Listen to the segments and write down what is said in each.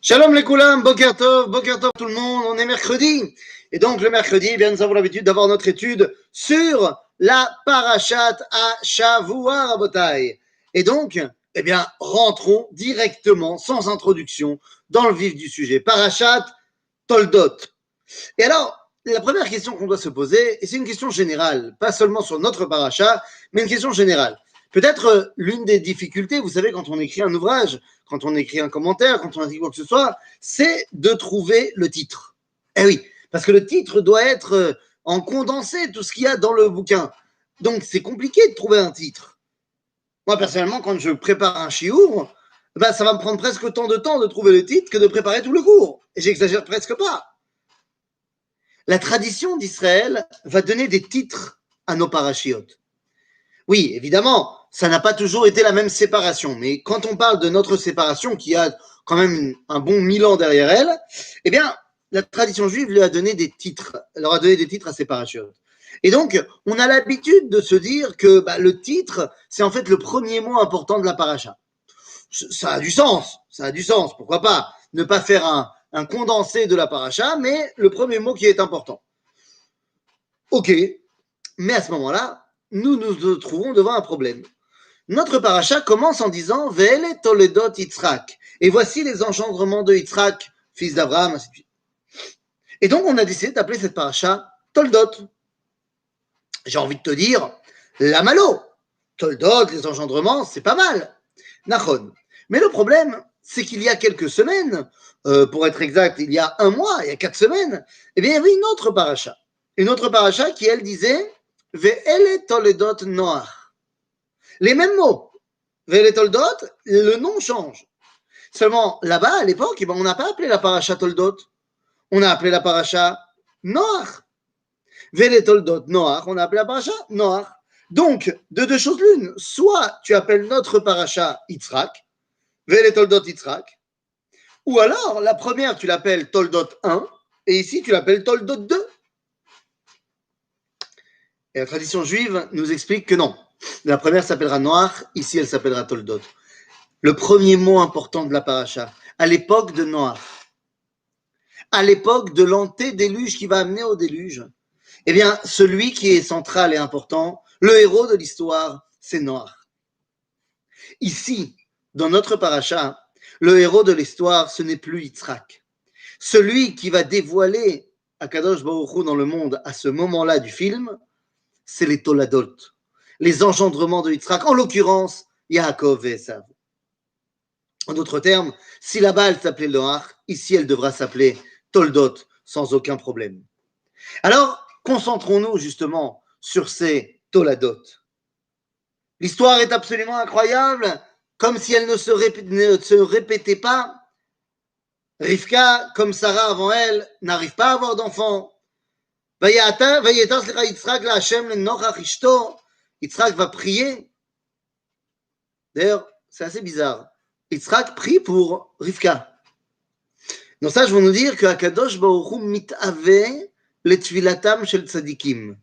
Shalom les koulam, boker tov tout le monde, on est mercredi. Et donc le mercredi, eh bien, nous avons l'habitude d'avoir notre étude sur la parashat à Shavua Rabotai. Et donc, eh bien, rentrons directement, sans introduction, dans le vif du sujet. Parashat Toldot. Et alors, la première question qu'on doit se poser, et c'est une question générale, pas seulement sur notre parasha, mais une question générale. Peut-être l'une des difficultés, vous savez, quand on écrit un ouvrage, quand on écrit un commentaire, quand on écrit quoi que ce soit, c'est de trouver le titre. Eh oui, parce que le titre doit être en condensé tout ce qu'il y a dans le bouquin. Donc c'est compliqué de trouver un titre. Moi, personnellement, quand je prépare un chiour, ben, ça va me prendre presque autant de temps de trouver le titre que de préparer tout le cours. Et j'exagère presque pas. La tradition d'Israël va donner des titres à nos parachiotes. Oui, évidemment, ça n'a pas toujours été la même séparation, mais quand on parle de notre séparation, qui a quand même un bon 1000 ans derrière elle, eh bien, la tradition juive lui a donné des titres, leur a donné des titres à ses parachiotes. Et donc, on a l'habitude de se dire que le titre, c'est en fait le premier mot important de la paracha. Ça a du sens, pourquoi pas ne pas faire un condensé de la paracha, mais le premier mot qui est important. Ok, mais à ce moment-là, nous nous trouvons devant un problème. Notre paracha commence en disant Ve'ele Toledot Yitzhak. Et voici les engendrements de Yitzhak, fils d'Abraham, ainsi de suite. Et donc, on a décidé d'appeler cette paracha Toldot. J'ai envie de te dire, la malo. Toldot, les engendrements, c'est pas mal. Nachon. Mais le problème, c'est qu'il y a quelques semaines, pour être exact, il y a un mois, il y a 4 semaines, eh bien, il y avait une autre paracha. Une autre paracha qui, elle, disait Ve'ele Toledot Noach. Les mêmes mots. Ve'ele Toldot, le nom change. Seulement, là-bas, à l'époque, eh ben, on n'a pas appelé la paracha Toldot. On a appelé la paracha Noach. Ve'ele Toldot Noach, on a appelé la paracha Noach. Donc, de deux choses l'une. Soit tu appelles notre paracha Yitzhak, Ve'ele Toldot Yitzhak, ou alors, la première, tu l'appelles Toldot 1, et ici, tu l'appelles Toldot 2. Et la tradition juive nous explique que non. La première s'appellera Noach, ici, elle s'appellera Toldot. Le premier mot important de la paracha, à l'époque de Noach, à l'époque de l'antédéluge qui va amener au déluge, eh bien, celui qui est central et important, le héros de l'histoire, c'est Noach. Ici, dans notre paracha, le héros de l'histoire, ce n'est plus Yitzhak. Celui qui va dévoiler Akadosh Baruch Hu dans le monde à ce moment-là du film, c'est les Toladot, les engendrements de Yitzhak, en l'occurrence, Yaakov et Esav. En d'autres termes, si là-bas elle s'appelait Noach, ici elle devra s'appeler Toldot, sans aucun problème. Alors, concentrons-nous justement sur ces Toladot. L'histoire est absolument incroyable, comme si elle ne se répétait pas. Rivka, comme Sarah avant elle, n'arrive pas à avoir d'enfant. Yitzhak va prier. D'ailleurs, c'est assez bizarre. Yitzhak prie pour Rivka. Donc ça, je veux nous dire que Akadosh Baruch Hu mitave letfilatam shel tzadikim.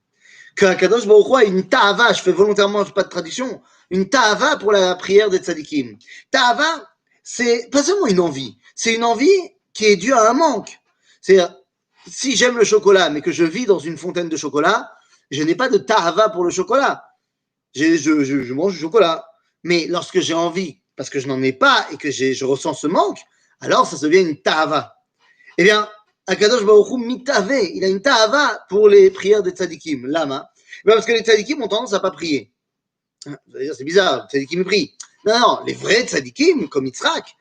Que Akadosh Baruch Hu a une ta'ava, je fais volontairement pas de traduction, une ta'ava pour la prière des tzadikim. Ta'ava, c'est pas seulement une envie, c'est une envie qui est due à un manque. C'est-à-dire, si j'aime le chocolat, mais que je vis dans une fontaine de chocolat, je n'ai pas de ta'ava pour le chocolat. Je mange du chocolat. Mais lorsque j'ai envie, parce que je n'en ai pas et que je ressens ce manque, alors ça devient une ta'ava. Eh bien, Akadosh Baruch Hu mitave, il a une ta'ava pour les prières des tzadikim. Lama, parce que les tzadikim ont tendance à pas prier. Vous allez dire, c'est bizarre, les tzadikim prient. Non, non, les vrais tzadikim, comme Yitzhak,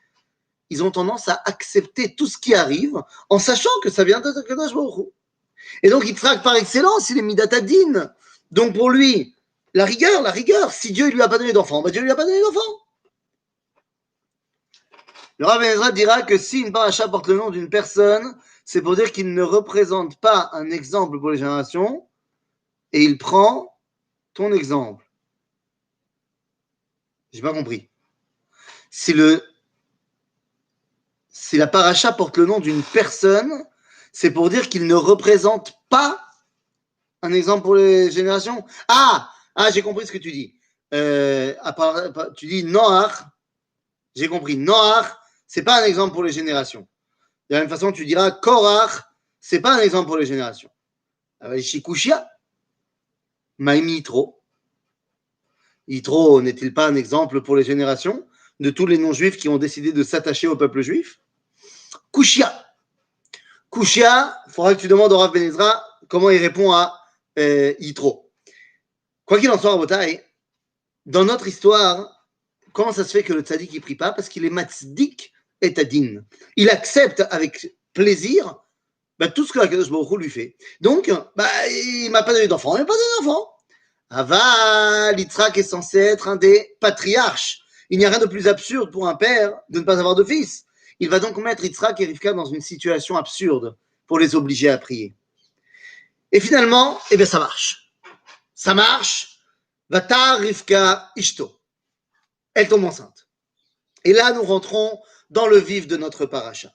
ils ont tendance à accepter tout ce qui arrive en sachant que ça vient de Akadosh Baruch Hu. Et donc Yitzhak, par excellence, il est midatadin. Donc pour lui, la rigueur, si Dieu ne lui a pas donné d'enfant, Dieu ne lui a pas donné d'enfant. Le Rav Ben Ezra dira que si une paracha porte le nom d'une personne, c'est pour dire qu'il ne représente pas un exemple pour les générations, et il prend ton exemple. J'ai pas compris. Si la paracha porte le nom d'une personne, c'est pour dire qu'il ne représente pas un exemple pour les générations. Ah, j'ai compris ce que tu dis. Tu dis Noach. J'ai compris. Noach, c'est pas un exemple pour les générations. De la même façon, tu diras Korach, c'est pas un exemple pour les générations. Shikushia, Maïm Yitro. Yitro n'est-il pas un exemple pour les générations de tous les non-juifs qui ont décidé de s'attacher au peuple juif? Kushia. Kushia, il faudra que tu demandes au Rav Ben Ezra comment il répond à Yitro. Quoi qu'il en soit, Rabotai, dans notre histoire, comment ça se fait que le tzaddik ne prie pas? Parce qu'il est matzdik et adin. Il accepte avec plaisir tout ce que la Kadosh Baruch Hu lui fait. Donc, il ne m'a pas donné d'enfant, il m'a pas donné d'enfant. Aval, Yitzhak est censé être un des patriarches. Il n'y a rien de plus absurde pour un père de ne pas avoir de fils. Il va donc mettre Yitzhak et Rivka dans une situation absurde pour les obliger à prier. Et finalement, eh bien, ça marche. Ça marche. Vatar Rivka Ishto. Elle tombe enceinte. Et là, nous rentrons dans le vif de notre paracha.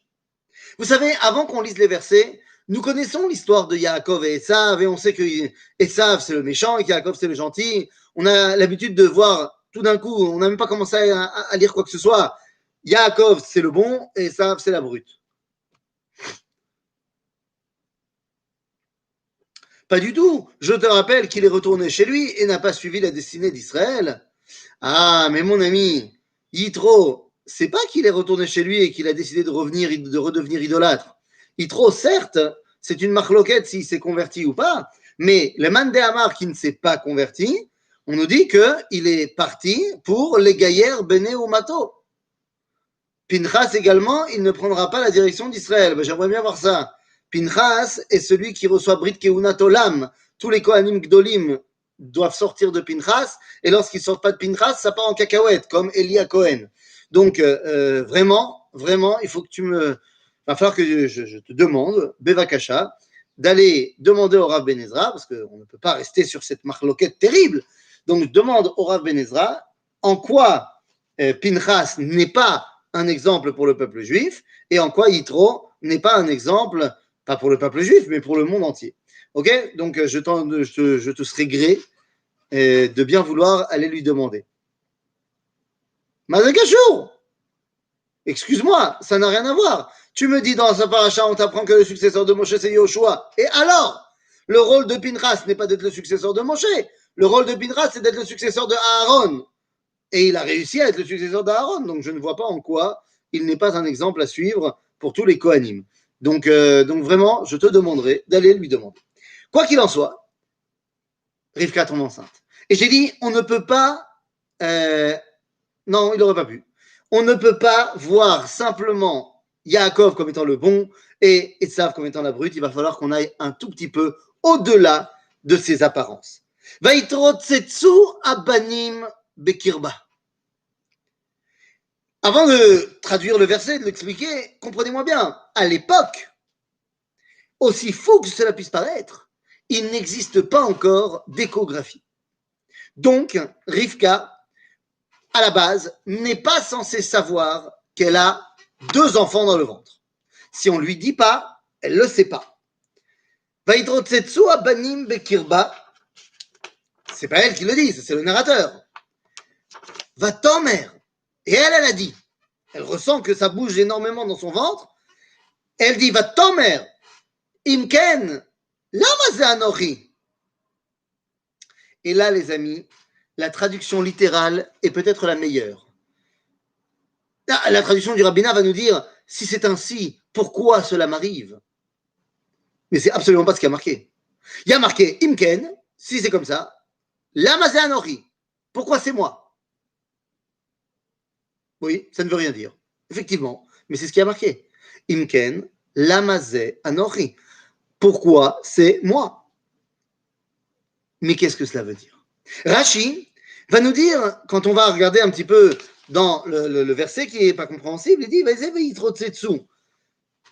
Vous savez, avant qu'on lise les versets, nous connaissons l'histoire de Yaakov et Esav, et on sait que Esav c'est le méchant et Yaakov c'est le gentil. On a l'habitude de voir tout d'un coup, on n'a même pas commencé à lire quoi que ce soit. Yaakov c'est le bon et Esav c'est la brute. Pas du tout. Je te rappelle qu'il est retourné chez lui et n'a pas suivi la destinée d'Israël. Ah, mais mon ami, Yitro, c'est pas qu'il est retourné chez lui et qu'il a décidé de redevenir idolâtre. Yitro, certes, c'est une marloquette s'il s'est converti ou pas, mais le Mandé Amar qui ne s'est pas converti, on nous dit qu'il est parti pour les gaillères Béné ou Mato. Pinchas également, il ne prendra pas la direction d'Israël. J'aimerais bien voir ça. Pinchas est celui qui reçoit Brit Keunat Olam. Tous les Kohanim Gdolim doivent sortir de Pinchas, et lorsqu'ils ne sortent pas de Pinchas, ça part en cacahuète, comme Elia Cohen. Donc, vraiment, il faut que il va falloir que je te demande, Bevakasha, d'aller demander au Rav Ben Ezra, parce qu'on ne peut pas rester sur cette marloquette terrible. Donc, je demande au Rav Ben Ezra en quoi Pinchas n'est pas un exemple pour le peuple juif, et en quoi Yitro n'est pas un exemple, pas pour le peuple juif, mais pour le monde entier. Ok? Donc, je te serai gré de bien vouloir aller lui demander. Mazakashur! Excuse-moi, ça n'a rien à voir. Tu me dis dans ce paracha, on t'apprend que le successeur de Moshe, c'est Yoshua. Et alors? Le rôle de Pinchas n'est pas d'être le successeur de Moshe. Le rôle de Pinchas, c'est d'être le successeur de Aaron. Et il a réussi à être le successeur d'Aaron. Donc, je ne vois pas en quoi il n'est pas un exemple à suivre pour tous les Kohanim. Donc vraiment, je te demanderai d'aller lui demander. Quoi qu'il en soit, Rivka tombe enceinte. Et j'ai dit, on ne peut pas... non, il n'aurait pas pu. On ne peut pas voir simplement Yaakov comme étant le bon et Esav comme étant la brute. Il va falloir qu'on aille un tout petit peu au-delà de ces apparences. Vaitrotsetsu abanim bekirba. Avant de traduire le verset, de l'expliquer, comprenez-moi bien, à l'époque, aussi fou que cela puisse paraître, il n'existe pas encore d'échographie. Donc, Rivka, à la base, n'est pas censée savoir qu'elle a 2 enfants dans le ventre. Si on ne lui dit pas, elle ne le sait pas. Vaidrotsetsu abanim bekirba, c'est pas elle qui le dit, c'est le narrateur. Vatomer, et elle a dit, elle ressent que ça bouge énormément dans son ventre, elle dit, Vatomer, imken, lama ze anochi. Et là, les amis, la traduction littérale est peut-être la meilleure. La traduction du rabbinat va nous dire, si c'est ainsi, pourquoi cela m'arrive? Mais c'est absolument pas ce qui a marqué. Il y a marqué imken, si c'est comme ça, lama ze anochi. Pourquoi c'est moi? Oui, ça ne veut rien dire. Effectivement, mais c'est ce qui a marqué. Imken, lama ze anochi. Pourquoi c'est moi? Mais qu'est-ce que cela veut dire? Rashi va nous dire, quand on va regarder un petit peu dans le verset qui n'est pas compréhensible, il dit,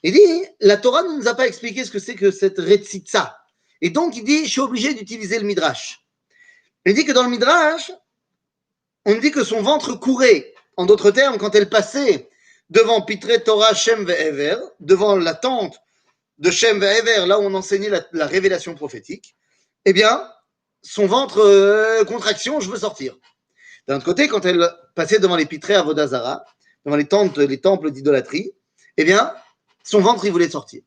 il dit, la Torah ne nous a pas expliqué ce que c'est que cette retzitza. Et donc, il dit, je suis obligé d'utiliser le Midrash. Il dit que dans le Midrash, on dit que son ventre courait. En d'autres termes, quand elle passait devant Pitré Torah Shem Ve'ever, devant la tente de Shem Ve'ever, là où on enseignait la révélation prophétique, eh bien, son ventre, contraction, je veux sortir. D'un autre côté, quand elle passait devant les Pitré Avodazara, devant les temples d'idolâtrie, eh bien, son ventre, il voulait sortir.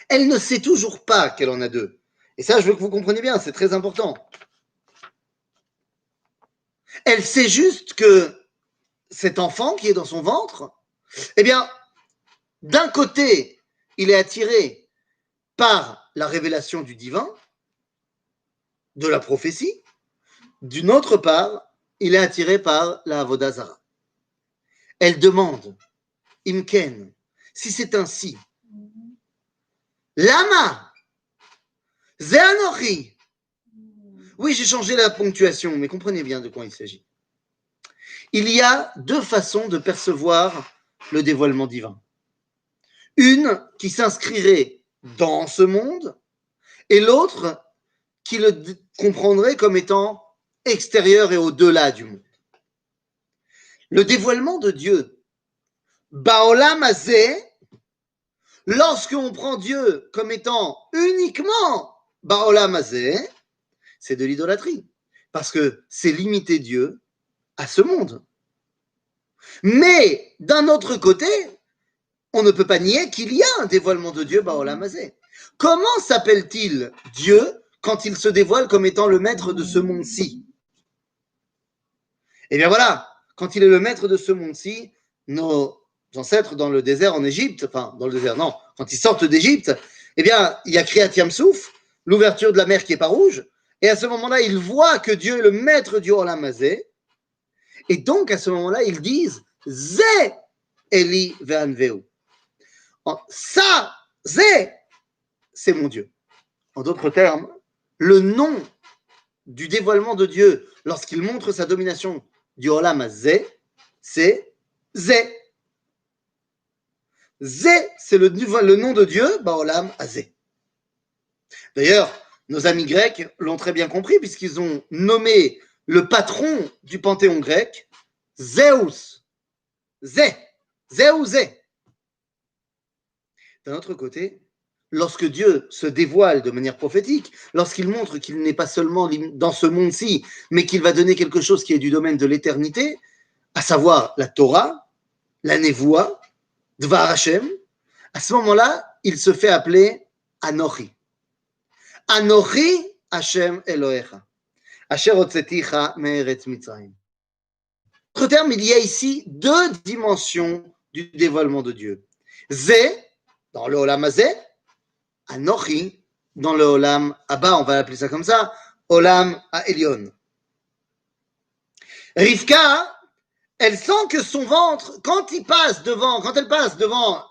Elle ne sait toujours pas qu'elle en a deux. Et ça, je veux que vous compreniez bien, c'est très important. Elle sait juste que cet enfant qui est dans son ventre, eh bien, d'un côté, il est attiré par la révélation du divin, de la prophétie. D'une autre part, il est attiré par la Avodah Zara. Elle demande, Imken, si c'est ainsi, Lama, Zeanochi. Oui, j'ai changé la ponctuation, mais comprenez bien de quoi il s'agit. Il y a deux façons de percevoir le dévoilement divin. Une qui s'inscrirait dans ce monde et l'autre qui le comprendrait comme étant extérieur et au-delà du monde. Le dévoilement de Dieu, Baolam Hazeh, lorsqu'on prend Dieu comme étant uniquement Baolam Hazeh, c'est de l'idolâtrie. Parce que c'est limiter Dieu à ce monde. Mais d'un autre côté, on ne peut pas nier qu'il y a un dévoilement de Dieu, Baolam Hazeh. Comment s'appelle-t-il Dieu quand il se dévoile comme étant le maître de ce monde-ci? Eh bien voilà, quand il est le maître de ce monde-ci, nos ancêtres dans le désert en Égypte, enfin dans le désert, non, quand ils sortent d'Égypte, eh bien il y a Kriyat Yamsouf, l'ouverture de la mer qui n'est pas rouge, et à ce moment-là, ils voient que Dieu est le maître du Olam Hazeh, et donc à ce moment-là, ils disent Zé Eli Ve'anveu. Ça, Zé, c'est mon Dieu. En d'autres termes, le nom du dévoilement de Dieu lorsqu'il montre sa domination du Olam Hazeh, c'est Zé. Zé, c'est le nom de Dieu, Baolam Hazeh. D'ailleurs, nos amis grecs l'ont très bien compris puisqu'ils ont nommé le patron du panthéon grec Zeus. Zé. Zéou Zé. D'un autre côté, lorsque Dieu se dévoile de manière prophétique, lorsqu'il montre qu'il n'est pas seulement dans ce monde-ci, mais qu'il va donner quelque chose qui est du domaine de l'éternité, à savoir la Torah, la Nevoua, Dvar Hashem, à ce moment-là, il se fait appeler Anochi. Anochi Hashem Elohecha. Asher hotzeticha me'eretz Mitzrayim. En d'autres termes, il y a ici deux dimensions du dévoilement de Dieu. Zé, dans le Olam Hazeh, Anochi, dans le Olam Abba, on va l'appeler ça comme ça, Olam Ha'elyon. Rivka, elle sent que son ventre, quand elle passe devant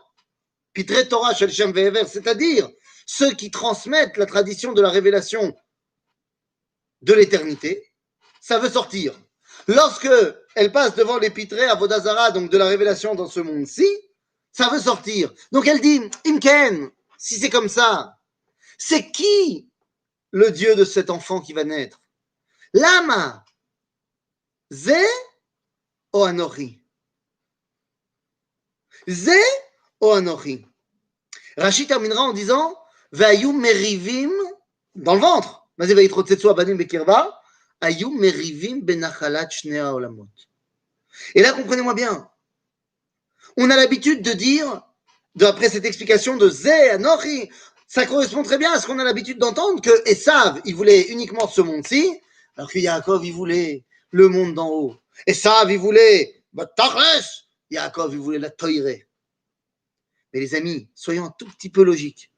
Pitrei Torah Shel Shem Ve'ever, c'est-à-dire ceux qui transmettent la tradition de la révélation de l'éternité, ça veut sortir. Lorsque elle passe devant les Pitrei Avodah Zara, donc de la révélation dans ce monde-ci, ça veut sortir. Donc elle dit, Imken, si c'est comme ça, c'est qui le Dieu de cet enfant qui va naître? Lama, Zé ou Anochi? Zé ou Anochi? Rachid terminera en disant, Vayu merivim, dans le ventre, Mazé vayitrotsetsu abanim bekirva, Ayu merivim benachalat shnei haolamot. Et là, comprenez-moi bien, on a l'habitude de dire, d'après cette explication de Zé, Anochi, ça correspond très bien à ce qu'on a l'habitude d'entendre, que Esav, il voulait uniquement ce monde-ci, alors que Yaakov, il voulait le monde d'en haut. Esav, il voulait Tachles, Yaakov, il voulait la Toiré. Mais les amis, soyons un tout petit peu logiques.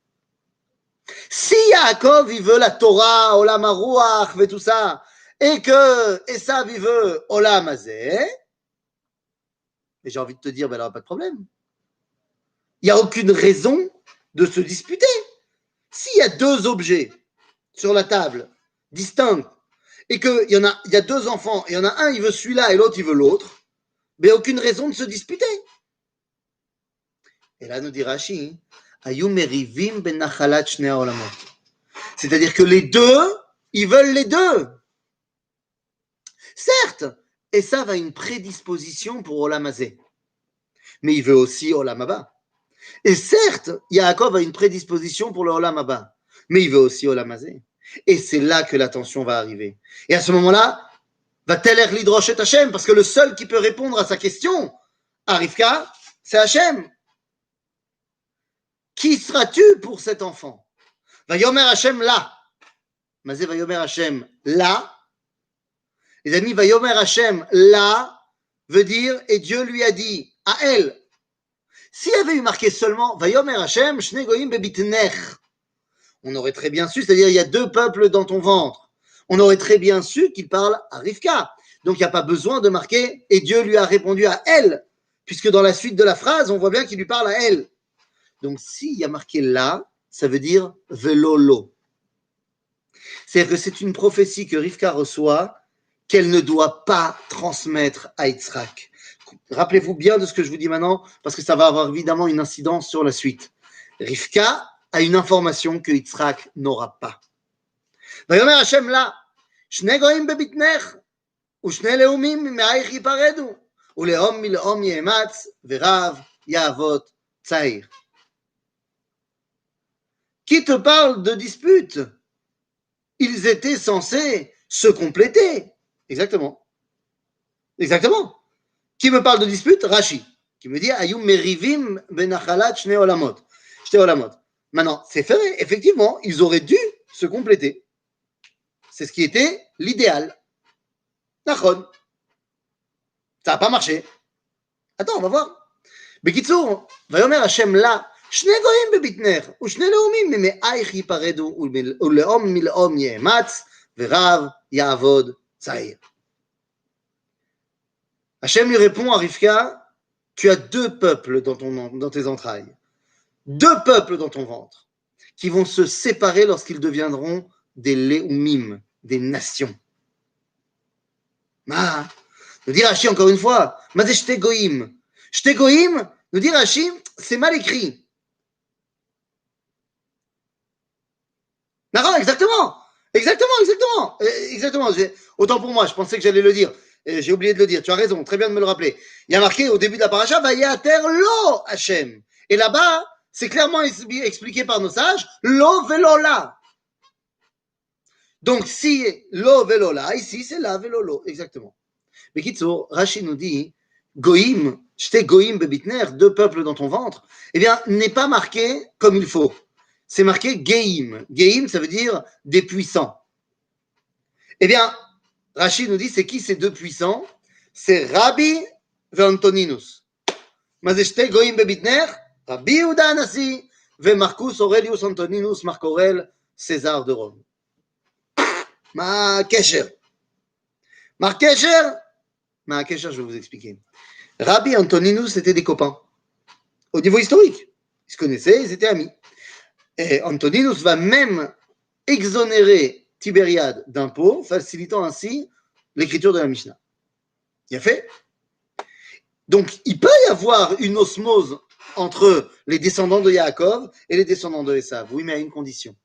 Si Yaakov, il veut la Torah, Olam HaRuach, et tout ça, et que Esav, il veut Olam Hazeh, et j'ai envie de te dire, ben, il n'y aura pas de problème. Il n'y a aucune raison de se disputer. S'il y a deux objets sur la table, distincts, et qu'il y a deux enfants, et il y en a un, il veut celui-là, et l'autre, il veut l'autre, mais aucune raison de se disputer. Et là, nous dit Rashi, c'est-à-dire que les deux, ils veulent les deux. Certes, Esav a une prédisposition pour Olam Hazeh, mais il veut aussi Olam Haba. Et certes, Yaakov a une prédisposition pour le Olam Haba, mais il veut aussi Olam Hazeh. Et c'est là que la tension va arriver. Et à ce moment-là, Va-t-elle er lidrosh et Hachem? Parce que le seul qui peut répondre à sa question, à Rivka, c'est Hachem. Qui seras-tu pour cet enfant? Vayomer Hachem là. Mazé Vayomer Hachem là. Les amis, Vayomer Hachem là veut dire, et Dieu lui a dit à elle. S'il y avait eu marqué seulement Vayomer Hachem, Shne Goyim bebitnech, on aurait très bien su, c'est-à-dire il y a deux peuples dans ton ventre. On aurait très bien su qu'il parle à Rivka. Donc il n'y a pas besoin de marquer et Dieu lui a répondu à elle, puisque dans la suite de la phrase, on voit bien qu'il lui parle à elle. Donc s'il y a marqué là, ça veut dire velolo. C'est-à-dire que c'est une prophétie que Rivka reçoit qu'elle ne doit pas transmettre à Yitzhak. Rappelez-vous bien de ce que je vous dis maintenant, parce que ça va avoir évidemment une incidence sur la suite. Rivka a une information que Yitzhak n'aura pas. ויאמר השם לה, שני גויים בבטנך, ושני לאומים ממעייך ייפרדו, ולאום מלאום יאמץ, ורב יעבוד צעיר. Qui te parle de dispute? Ils étaient censés se compléter. Exactement. Exactement. Qui me parle de dispute? Rashi. Qui me dit Ayum merivim benachalat shne olamot. Shne olamot. Maintenant, c'est fait, effectivement, ils auraient dû se compléter. C'est ce qui était l'idéal. Nachon. Ça n'a pas marché. Attends, on va voir. Bekitsour, vayomer Hashem la, shne goyim bebitner, ou shne leomim meme'aich yiparedu, ou leom mil'om ye'ematz, verav ya'avod tzahir. Hachem lui répond à Rivka, tu as deux peuples dans tes entrailles, deux peuples dans ton ventre, qui vont se séparer lorsqu'ils deviendront des léoumim, des nations. Ma, nous dit Rashi encore une fois, ma c'est shte goïm. Shte goïm, nous dit Rashi, c'est mal écrit. Non, exactement. Autant pour moi, je pensais que j'allais le dire. J'ai oublié de le dire, tu as raison, très bien de me le rappeler. Il y a marqué au début de la paracha, Vayater lo Hashem. Et là-bas, c'est clairement expliqué par nos sages, lo velola. Donc si lo velola, ici c'est la velolo, exactement. Mais Kitsour, Rashi nous dit, Goïm, j'étais Goïm bebitner, deux peuples dans ton ventre, eh bien, n'est pas marqué comme il faut. C'est marqué Geïm. Geïm, ça veut dire des puissants. Eh bien, Rashi nous dit, c'est qui ces deux puissants? C'est Rabbi et Antoninus. Mazeshte Goïm bebitner, Rabbi Yehuda Anassi, et Marcus Aurelius Antoninus, Marc Aurèle, César de Rome. Ma Kesher, je vais vous expliquer. Rabbi et Antoninus étaient des copains. Au niveau historique, ils se connaissaient, ils étaient amis. Et Antoninus va même exonérer Tibériade d'impôts, facilitant ainsi l'écriture de la Mishnah. Il a fait. Donc, il peut y avoir une osmose entre les descendants de Yaakov et les descendants de Esav. Oui, mais à une condition.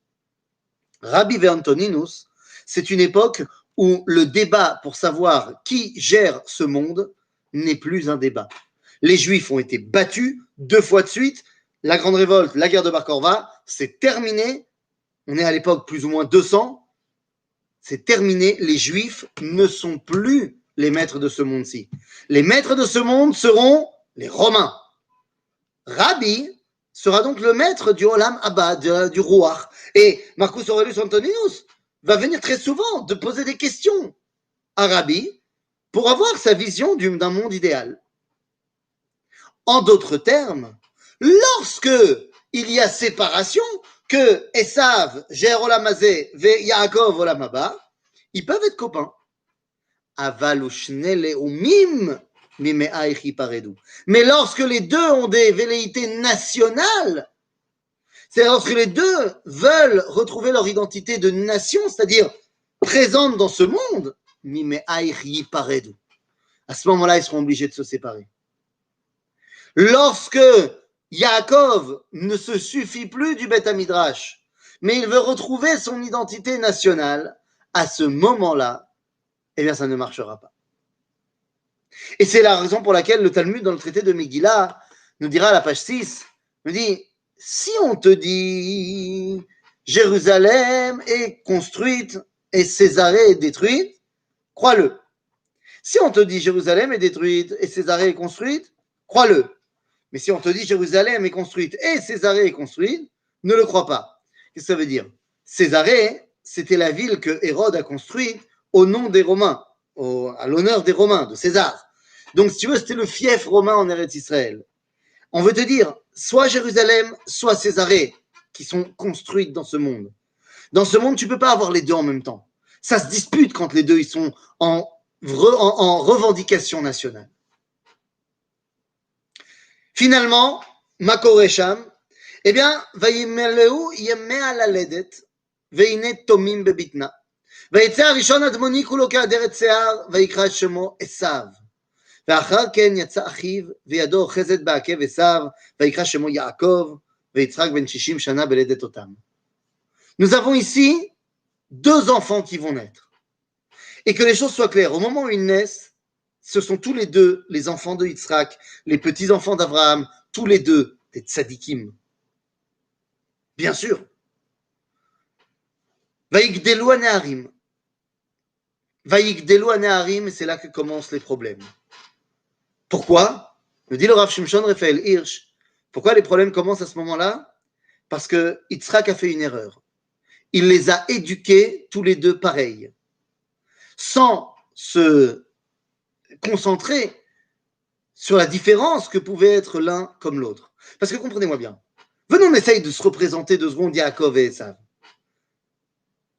Rabbi et Antoninus, c'est une époque où le débat pour savoir qui gère ce monde n'est plus un débat. Les Juifs ont été battus 2 fois de suite. La Grande Révolte, la guerre de Bar Korva, c'est terminé. On est à l'époque plus ou moins 200. C'est terminé. Les Juifs ne sont plus les maîtres de ce monde-ci. Les maîtres de ce monde seront les Romains. Rabbi sera donc le maître du Olam Abba, du Ruach. Et Marcus Aurelius Antoninus va venir très souvent de poser des questions à Rabbi pour avoir sa vision d'un monde idéal. En d'autres termes, lorsque il y a séparation, que Esav gère Olam Hazé et Yaakov Olam Haba, ils peuvent être copains. Aval ushne leumim mime'aich yiparedu. Mais lorsque les deux ont des velléités nationales, c'est lorsque les deux veulent retrouver leur identité de nation, c'est-à-dire présente dans ce monde, mime'aich yiparedu. À ce moment-là, ils seront obligés de se séparer. Lorsque Yaakov ne se suffit plus du Beth Midrash, mais il veut retrouver son identité nationale, à ce moment-là, eh bien, ça ne marchera pas. Et c'est la raison pour laquelle le Talmud, dans le traité de Megillah, nous dira à la page 6, nous dit, si on te dit Jérusalem est construite et Césarée est détruite, crois-le. Si on te dit Jérusalem est détruite et Césarée est construite, crois-le. Mais si on te dit Jérusalem est construite et Césarée est construite, ne le crois pas. Qu'est-ce que ça veut dire? Césarée, c'était la ville que Hérode a construite au nom des Romains, à l'honneur des Romains, de César. Donc, si tu veux, c'était le fief romain en Eretz Israël. On veut te dire, soit Jérusalem, soit Césarée, qui sont construites dans ce monde. Dans ce monde, tu ne peux pas avoir les deux en même temps. Ça se dispute quand les deux ils sont en revendication nationale. Finalement, Makoresham, eh bien, וימלאו ימי הללדת, והנה תומים בבטנה. ויצא הראשון אדמוני כולו כעדרת שיער, ויקרא את שמו עשיו. ואחר כן יצא אחיו, וידו אוחזת בעקב עשיו, ויקרא שמו יעקב, ויצחק בן 60 שנה בלדת אותם. Nous avons ici deux enfants qui vont naître. Et que les choses soient claires, au moment où ils naissent, ce sont tous les deux les enfants de Yitzhak, les petits-enfants d'Abraham, tous les deux des tzadikim. Bien sûr. Vaïgdelu haneharim. Vaïgdelu haneharim, c'est là que commencent les problèmes. Pourquoi? Me dit le Rav Shimshon Raphaël Hirsch. Pourquoi les problèmes commencent à ce moment-là? Parce que Yitzhak a fait une erreur. Il les a éduqués tous les deux pareils, sans se concentrer sur la différence que pouvait être l'un comme l'autre. Parce que comprenez-moi bien, venons on essaye de se représenter 2 secondes Yaakov et Esav.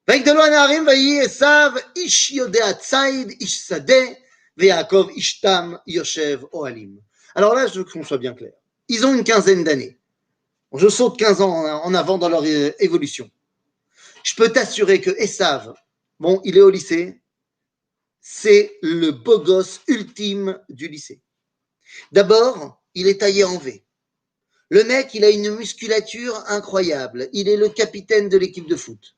ויגדלו הנערים ויהי עשיו איש יודע ציד, איש שדה, ויעקב איש תם יושב אוהלים. Alors là, je veux qu'on soit bien clair. Ils ont une quinzaine d'années. Je saute 15 ans en avant dans leur évolution. Je peux t'assurer que Esav, bon, il est au lycée, c'est le beau gosse ultime du lycée. D'abord, il est taillé en V. Le mec, il a une musculature incroyable. Il est le capitaine de l'équipe de foot.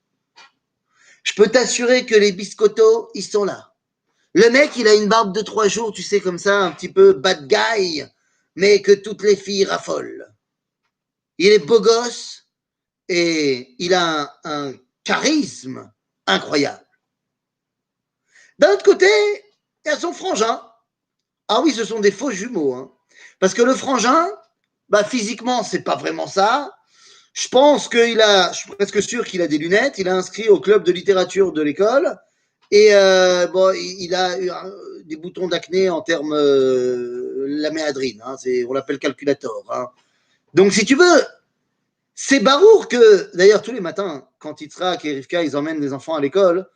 Je peux t'assurer que les biscottos, ils sont là. Le mec, il a une barbe de 3 jours, tu sais, comme ça, un petit peu bad guy, mais que toutes les filles raffolent. Il est beau gosse et il a un charisme incroyable. D'un autre côté, il y a son frangin. Ah oui, ce sont des faux jumeaux. Hein. Parce que le frangin, bah, physiquement, c'est pas vraiment ça. Je pense qu'il a, je suis presque sûr qu'il a des lunettes. Il a inscrit au club de littérature de l'école. Et bon, il a des boutons d'acné en termes la méadrine. Hein, on l'appelle calculator. Hein. Donc, si tu veux, c'est barour que, d'ailleurs, tous les matins, quand Yitzhak et Rivka, ils emmènent les enfants à l'école,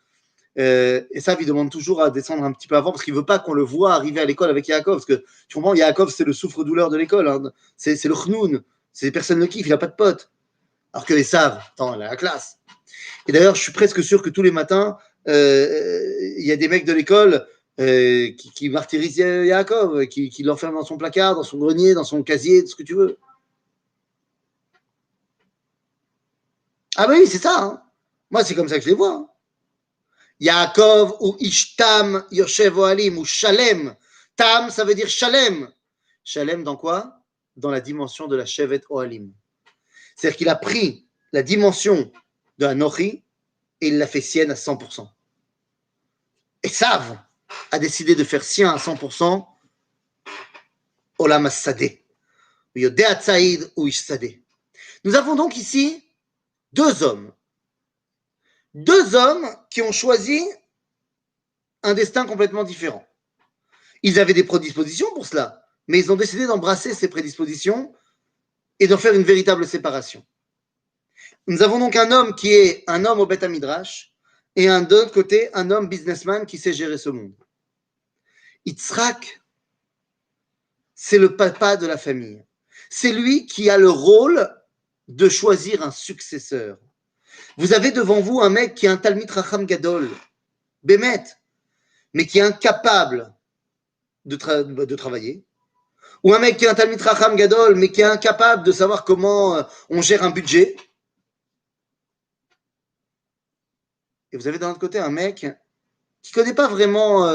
et ça, il demande toujours à descendre un petit peu avant parce qu'il ne veut pas qu'on le voit arriver à l'école avec Yaakov. Parce que, tu comprends, Yaakov, c'est le souffre-douleur de l'école. Hein. C'est le chnoun. Personne ne le kiffe, il n'a pas de potes. Alors que Esav, attends, il a la classe. Et d'ailleurs, je suis presque sûr que tous les matins, il y a des mecs de l'école qui martyrisent Yaakov, qui l'enferment dans son placard, dans son grenier, dans son casier, tout ce que tu veux. Ah bah oui, c'est ça. Hein. Moi, c'est comme ça que je les vois. Hein. Yaakov ou Ishtam Yoshev Ohalim ou Shalem. Tam, ça veut dire Shalem. Shalem dans quoi? Dans la dimension de la Shevet Ohalim. C'est-à-dire qu'il a pris la dimension de Anochi et il l'a fait sienne à 100%. Esav a décidé de faire sien à 100% Olam As-Sadeh. Yodea Tzaïd ou Ish Sadeh. Nous avons donc ici 2 hommes. 2 hommes qui ont choisi un destin complètement différent. Ils avaient des prédispositions pour cela, mais ils ont décidé d'embrasser ces prédispositions et d'en faire une véritable séparation. Nous avons donc un homme qui est un homme au Beth Midrash et d'un autre côté, un homme businessman qui sait gérer ce monde. Yitzhak, c'est le papa de la famille. C'est lui qui a le rôle de choisir un successeur. Vous avez devant vous un mec qui a un Talmid Racham Gadol, Bémet, mais qui est incapable de travailler, ou un mec qui a un Talmid Racham Gadol, mais qui est incapable de savoir comment on gère un budget. Et vous avez d'un autre côté un mec qui ne connaît pas vraiment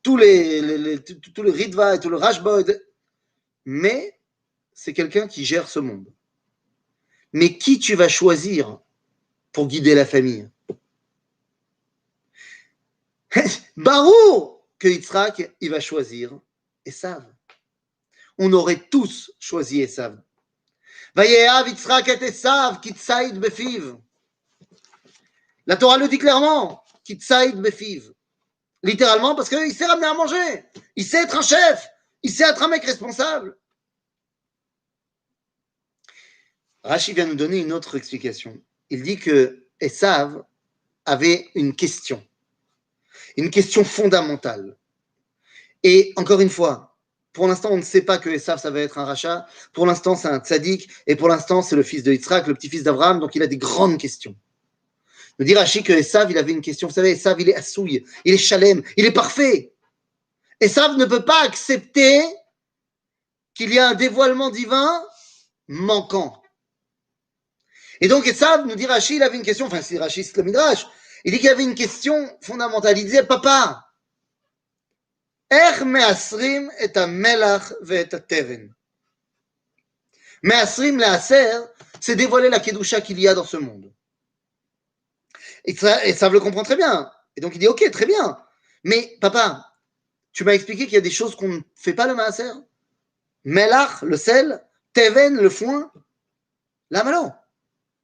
tout le Ritva et tout le Rashbod, mais c'est quelqu'un qui gère ce monde. Mais qui tu vas choisir pour guider la famille? Barou! que Yitzhak, il va choisir Esav. On aurait tous choisi Esav. Vayehav Yitzhak et Esav, kitsaïd befiv. La Torah le dit clairement, kitsaïd befiv. Littéralement parce qu'il sait ramener à manger. Il sait être un chef. Il sait être un mec responsable. Rashi vient nous donner une autre explication. Il dit que Esav avait une question fondamentale. Et encore une fois, pour l'instant, on ne sait pas que Esav, ça va être un rachat. Pour l'instant, c'est un tzaddik. Et pour l'instant, c'est le fils de Yitzhak, le petit-fils d'Abraham. Donc, il a des grandes questions. Nous dit Rashi que Esav, il avait une question. Vous savez, Esav, il est assouille, il est chalem, il est parfait. Esav ne peut pas accepter qu'il y ait un dévoilement divin manquant. Et donc, Esav, nous dit Rashi, il avait une question, enfin, c'est Rashi, c'est le Midrash, il dit qu'il y avait une question fondamentale. Il disait, papa, איך מאסרים את המלח ואת התבן? מאסרים לעשר, c'est dévoiler la kedusha qu'il y a dans ce monde. Et ça le comprend très bien. Et donc il dit, ok, très bien. Mais papa, tu m'as expliqué qu'il y a des choses qu'on ne fait pas le maaser. Melach, le sel, teven, le foin. Là, non.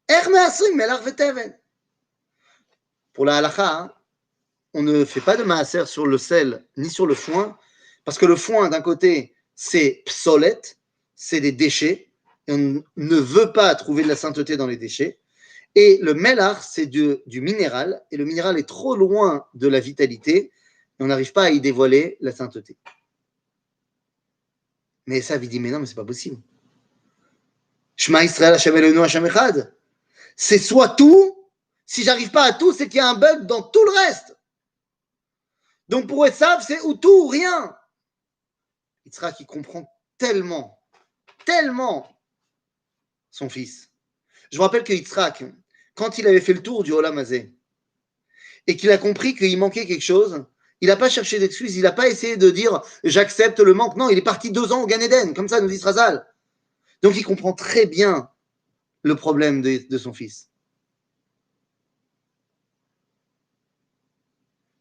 איך מאסרים melach ותבן? Pour la halakha, hein, on ne fait pas de maaser sur le sel ni sur le foin, parce que le foin, d'un côté, c'est psolet, c'est des déchets, et on ne veut pas trouver de la sainteté dans les déchets. Et le melach, c'est du minéral, et le minéral est trop loin de la vitalité, et on n'arrive pas à y dévoiler la sainteté. Mais ça, il dit, mais non, mais c'est pas possible. Shema Israël, Hashem Eloheinu, Hashem Echad. C'est soit tout, si j'arrive pas à tout, c'est qu'il y a un bug dans tout le reste. Donc pour Esav, c'est ou tout ou rien. Yitzhak, il comprend tellement son fils. Je vous rappelle que Yitzhak, quand il avait fait le tour du Olam Hazé, et qu'il a compris qu'il manquait quelque chose, il n'a pas cherché d'excuses, il n'a pas essayé de dire j'accepte le manque. Non, il est parti 2 ans au Gan Eden, comme ça nous dit Srazal. Donc il comprend très bien le problème de son fils.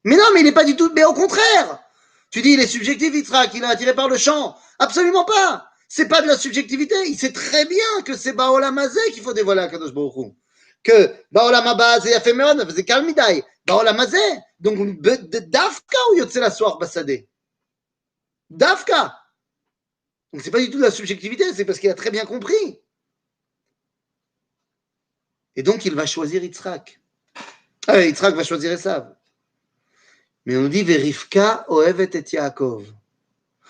Mais non, mais il n'est pas du tout. Mais au contraire, tu dis il est subjectif, Yitzhak, il est attiré par le chant. Absolument pas. C'est pas de la subjectivité. Il sait très bien que c'est Baolam Hazé qu'il faut dévoiler à Kadosh Baruch Hu. Que Baolam Haba c'est Yafé Meod, c'est calme Midaï. Baolam Hazé, donc Dafka ou Yotze la soir Bassadé. Dafka. Donc c'est pas du tout de la subjectivité, c'est parce qu'il a très bien compris. Et donc il va choisir Yitzhak. Yitzhak va choisir Esav. Mais on nous dit Verivka ohevet et Yaakov.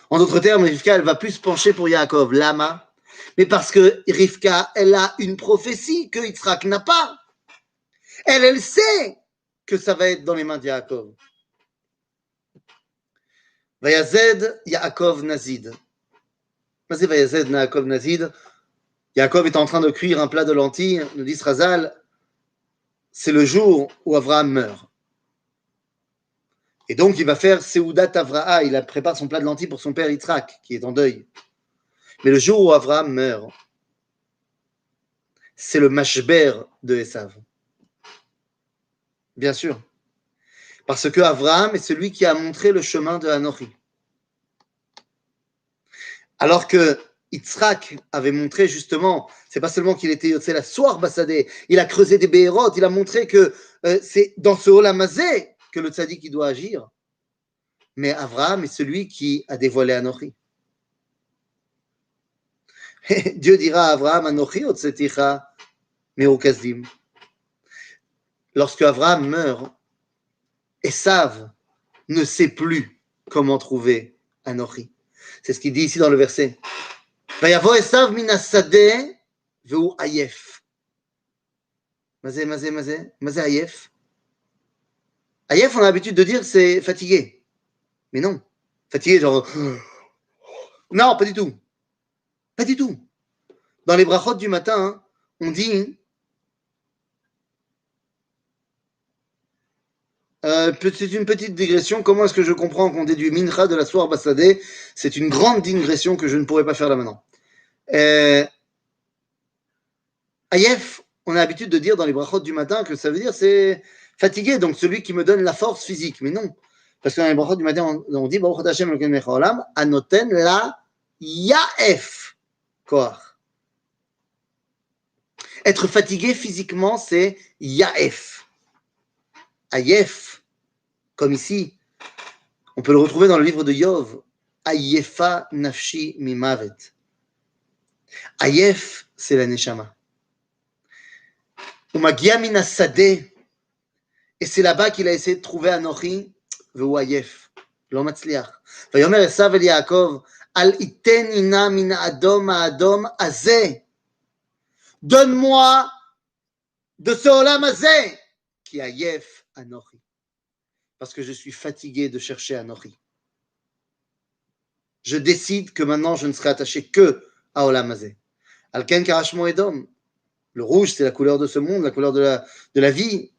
En d'autres termes, Rivka, elle va plus se pencher pour Yaakov. Lama. Mais parce que Rivka, elle a une prophétie que Yitzhak n'a pas. Elle sait que ça va être dans les mains de Yaakov. Vayazed Yaakov Nazid. Vas-y, Vayazed Yaakov Nazid. Yaakov est en train de cuire un plat de lentilles. Nous dit Srazal, c'est le jour où Abraham meurt. Et donc, il va faire Seudat Avraha. Il prépare son plat de lentilles pour son père Yitzhak, qui est en deuil. Mais le jour où Abraham meurt, c'est le mashber de Esav. Bien sûr. Parce que Abraham est celui qui a montré le chemin de Hanochi. Alors que Yitzhak avait montré justement, c'est pas seulement qu'il était Yotze la soir Bassadé, il a creusé des béhérotes, il a montré que c'est dans ce Olam Hazé que le tzaddik il doit agir. Mais Abraham est celui qui a dévoilé Hanochi. Dieu dira à Abraham, Hanochi otzeticha me'ukazdim. Lorsque Abraham meurt, Esav ne sait plus comment trouver Hanochi. C'est ce qu'il dit ici dans le verset. Vayavo Esav minasadeh ve'u ayef. Mazé ayef. Ayef, on a l'habitude de dire c'est fatigué. Mais non. Fatigué, genre. Non, pas du tout. Pas du tout. Dans les brachot du matin, on dit. C'est une petite digression. Comment est-ce que je comprends qu'on déduit Mincha de la soir Bassadé? C'est une grande digression que je ne pourrais pas faire là maintenant. Ayef, on a l'habitude de dire dans les brachot du matin que ça veut dire c'est fatigué, donc celui qui me donne la force physique. Mais non. Parce que dans les brachot du matin, on dit Baruch Hashem Elokeinu melech haolam, anoten la yaef koach. Être fatigué physiquement, c'est yaef. Ayef, comme ici, on peut le retrouver dans le livre de Yov. Ayefa nafshi mimavet. Ayef, c'est la neshama. Umagia min hasadeh. Et c'est là-bas qu'il a essayé de trouver Anochi, והוא עייף, לא מצליח. ויאמר עשיו אל יעקב, אל יתן נא מן האדום האדום הזה. Donne-moi de ce olam הזה, qui עייף אנוכי. Parce que je suis fatigué de chercher Anochi. Je décide que maintenant je ne serai attaché que à olam הזה. Al ken karashmo edom. Le rouge, c'est la couleur de ce monde, la couleur de la vie.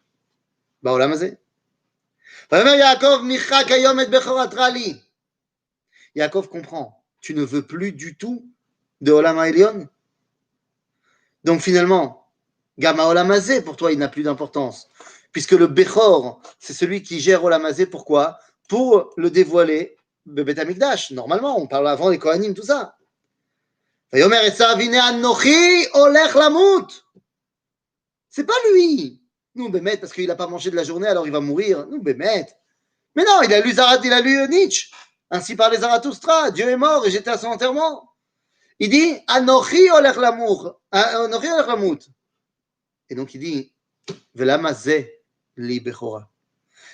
בעולם הזה. ויאמר יעקב, מיחק היום את בכורתך לי. Yaakov comprend, tu ne veux plus du tout de Olam HaElyon. Donc finalement, Gama Olam Hazeh, pour toi, il n'a plus d'importance. Puisque le Bechor, c'est celui qui gère Olam Hazeh, pourquoi? Pour le dévoiler, le Bet HaMikdash. Normalement, on parle avant les Kohanim, tout ça. ויאמר עשיו, הנה אנוכי הולך למות. C'est pas lui. Nous, Bémet, parce qu'il n'a pas mangé de la journée, alors il va mourir. Nous, Bémet. Mais non, il a lu Nietzsche. Ainsi parlait Zarathustra. Dieu est mort et j'étais à son enterrement. Il dit Anochi olech lamour. Anochi olech lamout. Et donc il dit Velama ze li bechora.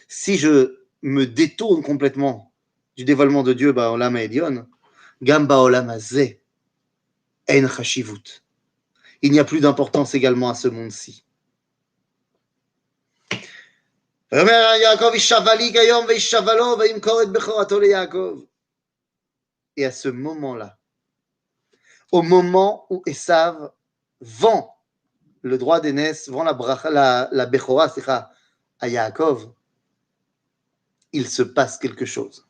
Si je me détourne complètement du dévoilement de Dieu, Olam Elyon, Gam Olam Hazeh, En Chashivut. Il n'y a plus d'importance également à ce monde-ci. ויאמר יעקב ישבע לי כיום וישבע לו וימכור את בכורתו ליעקב. Et à ce moment-là, au moment où Esav vend le droit d'aînesse, vend la Bechora à Yaakov, il se passe quelque chose.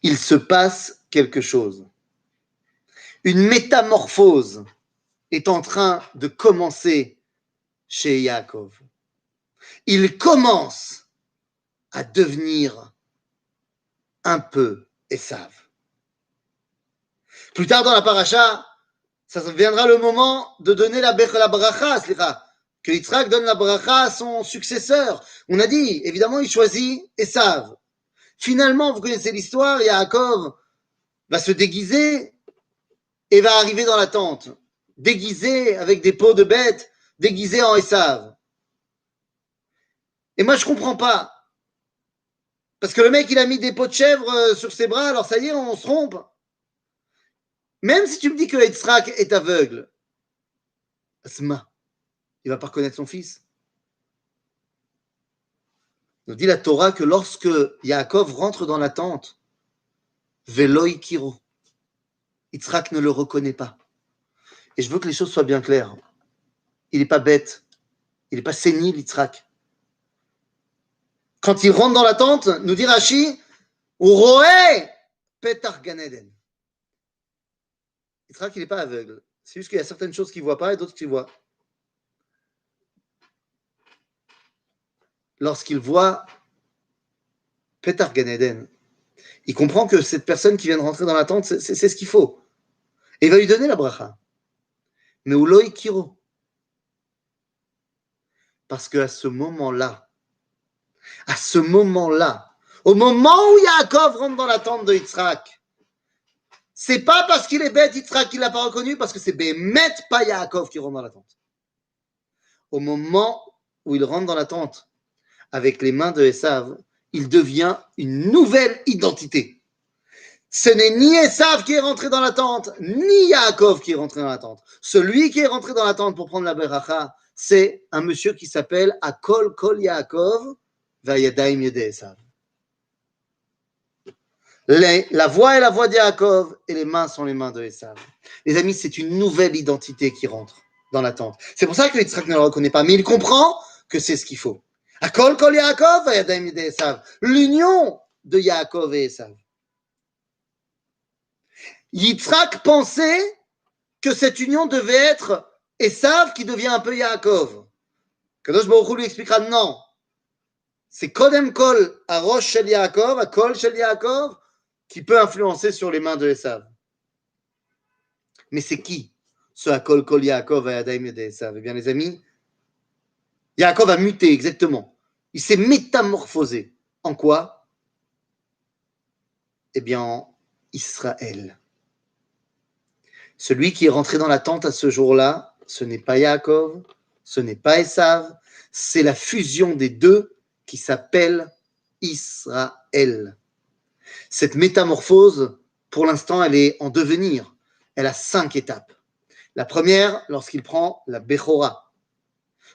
Il se passe quelque chose. Une métamorphose est en train de commencer chez Yaakov. Il commence à devenir un peu Esav. Plus tard dans la paracha, ça viendra le moment de donner la bracha, que Yitzhak donne la bracha à son successeur. On a dit, évidemment, il choisit Esav. Finalement, vous connaissez l'histoire, Yaakov va se déguiser et va arriver dans la tente, déguisé avec des peaux de bêtes, déguisé en Esav. Et moi, je comprends pas. Parce que le mec, il a mis des peaux de chèvre sur ses bras, alors ça y est, on se trompe. Même si tu me dis que Yitzhak est aveugle, Asma, il ne va pas reconnaître son fils. Nous dit la Torah que lorsque Yaakov rentre dans la tente, Veloi Kiro, Yitzhak ne le reconnaît pas. Et je veux que les choses soient bien claires. Il n'est pas bête. Il n'est pas sénile, Yitzhak. Quand il rentre dans la tente, nous dit Rashi, Uroé Petar Ganeden. Yitzhak, il n'est pas aveugle. C'est juste qu'il y a certaines choses qu'il ne voit pas et d'autres qu'il voit. Lorsqu'il voit Petar Ganeden, il comprend que cette personne qui vient de rentrer dans la tente, c'est ce qu'il faut. Et il va lui donner la bracha. Mais Uloi Kiro. Parce qu'à ce moment-là, au moment où Yaakov rentre dans la tente de Yitzhak, c'est pas parce qu'il est bête Yitzhak qu'il l'a pas reconnu, parce que c'est Bémet pas Yaakov qui rentre dans la tente. Au moment où il rentre dans la tente avec les mains de Esav, il devient une nouvelle identité. Ce n'est ni Esav qui est rentré dans la tente, ni Yaakov qui est rentré dans la tente. Celui qui est rentré dans la tente pour prendre la beracha, c'est un monsieur qui s'appelle Akol Kol Yaakov Vayadaim Yedei Esav. La voix est la voix de Yaakov et les mains sont les mains de Esav. Les amis, c'est une nouvelle identité qui rentre dans la tente. C'est pour ça que Yitzhak ne le reconnaît pas, mais il comprend que c'est ce qu'il faut. Akol Kol Yaakov Vayadaim Yedei Esav. L'union de Yaakov et Esav. Yitzhak pensait que cette union devait être Esav qui devient un peu Yaakov. Kadosh Baruch Hu lui expliquera non. c'est Kodem Kol, à Rosh Shel Yaakov, à Kol Shel Yaakov, qui peut influencer sur les mains de Esav. Mais c'est qui ce Akol Kol Yaakov à Yadaim de Esav? Eh bien, les amis, Yaakov a muté, exactement. Il s'est métamorphosé. En quoi? Eh bien, en Israël. Celui qui est rentré dans la tente à ce jour-là, ce n'est pas Yaakov, ce n'est pas Esav, c'est la fusion des deux qui s'appelle Israël. Cette métamorphose, pour l'instant, elle est en devenir. Elle a 5 étapes. La première, lorsqu'il prend la Bechora.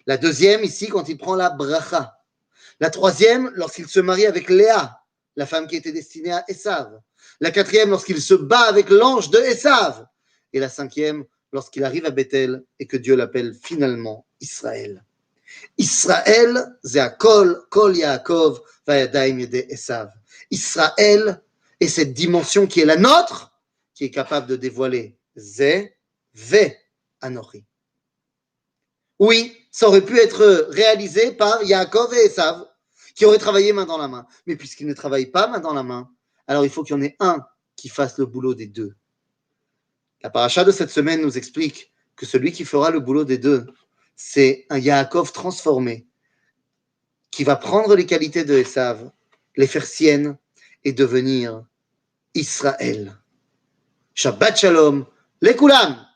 La deuxième, ici, quand il prend la Bracha. La troisième, lorsqu'il se marie avec Léa, la femme qui était destinée à Esav. La quatrième, lorsqu'il se bat avec l'ange de Esav. Et la cinquième, lorsqu'il arrive à Bethel et que Dieu l'appelle finalement Israël. Israël, c'est à Kol Yaakov, Vayadaim Yede Esav. Israël est cette dimension qui est la nôtre, qui est capable de dévoiler Zé, Ve, Anochi. Oui, ça aurait pu être réalisé par Yaakov et Esav, qui auraient travaillé main dans la main. Mais puisqu'ils ne travaillent pas main dans la main, alors il faut qu'il y en ait un qui fasse le boulot des deux. La paracha de cette semaine nous explique que celui qui fera le boulot des deux, c'est un Yaakov transformé, qui va prendre les qualités de Esav, les faire siennes et devenir Israël. Shabbat Shalom, les Koulam!